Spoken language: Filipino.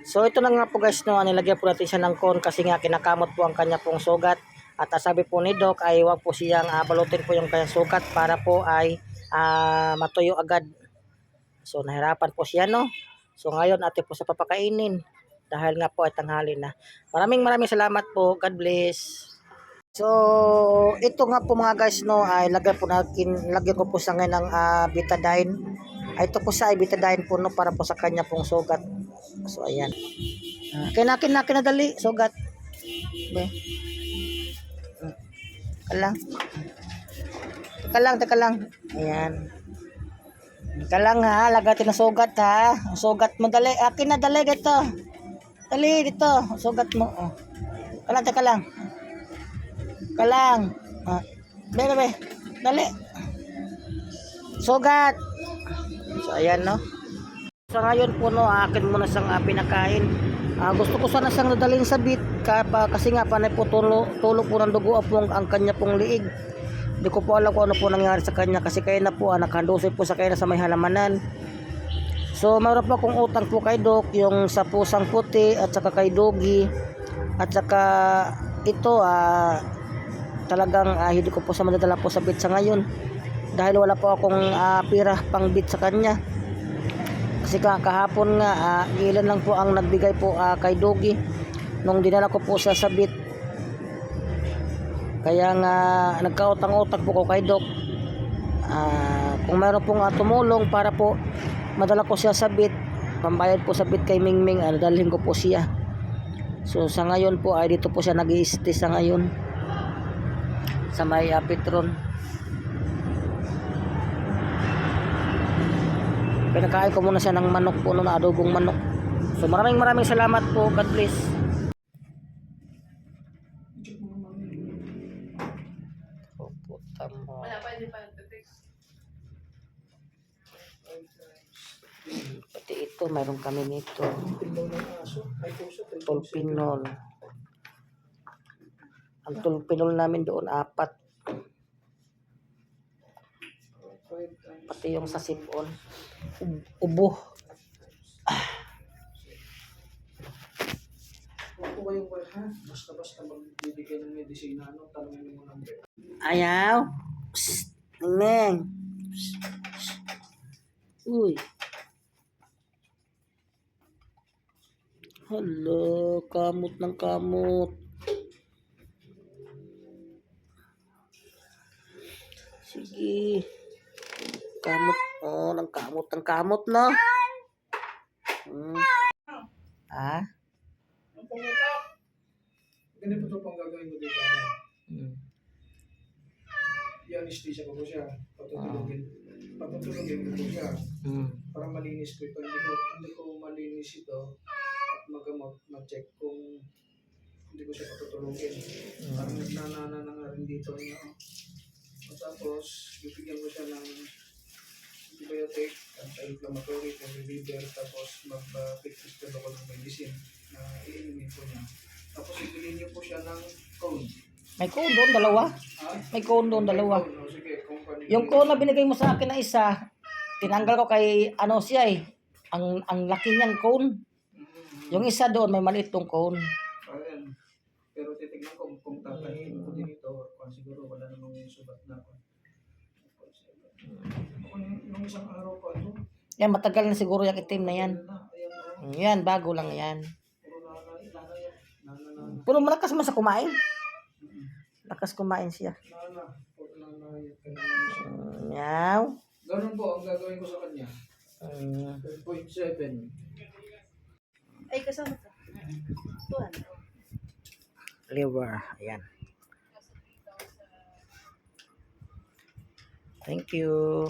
So ito na nga po guys, no, nilagyan po natin siya ng cone kasi nga kinakamot po ang kanya pong sugat. At sabi po ni Doc ay wag po siyang balutin po yung kanyang sugat para po ay matuyo agad. So nahirapan po siya, no. So ngayon atin po sa papakainin dahil nga po ay tanghali na. Maraming salamat po. God bless. So ito nga po mga guys, no, ay lagyan ko po sa ngayon ng betadine. Ito po sa betadine po, no, para po sa kanya pong sugat. So ayan. Kinadali sugat. Be. Teka lang. Ayan. Teka lang ha, lagatin na sugat ha. Sugat mo dali. Akin na dali dito. Dali dito, sugat mo. Oh. Teka lang. Be. Dali. Sugat. So ayan, no. Sa ngayon po, no, akin muna siyang pinakain. Gusto ko sana siyang nadalhin sa bit kasi nga panay po tulo po ng dugo ang kanya pong liig. Hindi ko po alam kung ano po nangyari sa kanya kasi kaya na po nakandusay po sa kanya sa may halamanan. So mayroon po akong utang po kay Doc, yung sa pusang puti at saka kay Doggy at saka ito talagang hindi ko po sa madadala po sa bit sa ngayon dahil wala po akong pira pang bit sa kanya. Kasi kahapon nga ilan lang po ang nagbigay po kay Doggy nung dinala ko po sa sabit. Kaya nga nagkautang-utang po ko kay Doc. Kung meron pong tumulong para po madala ko siya sa bit, pambayad po sa bit kay Mingming, dalhin ko po siya. So sa ngayon po ay dito po siya nag-i-stay sa ngayon sa may Petron. Pinakain ko muna siya ng manok po, no, adobong manok. So maraming salamat po. God bless. Wala pa, hindi pa nagte-text. Pati ito, mayroon kami nito. Tulpinol. Ang tulpinol namin doon 4. Pati yung sa sipon. Ubo. Kung ba yung ha? Basta magbibigay ng medisina, tanongin mo ng break. Ayaw. Neng. Uy. Hello, kamot ng kamot. Sige. Kamot. Oh, ng kamot, no? Ganito po pang gagawin mo dito. I-anesthesia ko po siya. Patutulogin ko po siya. Para malinis ko ito. Hindi ko malinis ito. At mag-check kung hindi ko siya patutulogin. Parang nagnanana na nga rin dito. At tapos, bibigyan ko siya ng antibiotic, anti-inflammatory, reliever, tapos mag-prescribe ako ng medicine na iinumin po niya. Tapos ibigyan niyo po siya ng cone. May cone doon, dalawa. May cone doon, dalawa. Sige, yung cone na binigay mo sa akin na isa, tinanggal ko kay siya eh. Ang laki niyang cone. Yung isa doon, may maliit tong cone. Ayan. Pero titignan ko kung tatahin ko din ito, siguro wala namang subat na ako. Nung isang araw pa ito. Yan, matagal na siguro yung itim na yan. Yan, bago lang yan. Pero malakas man sa kumain. Lakas kumain siya. Yaw. Ganun po ang gagawin ko sa kanya. 10.7. Ay, kasama ka. Tuhan. Liver. Ayan. Thank you.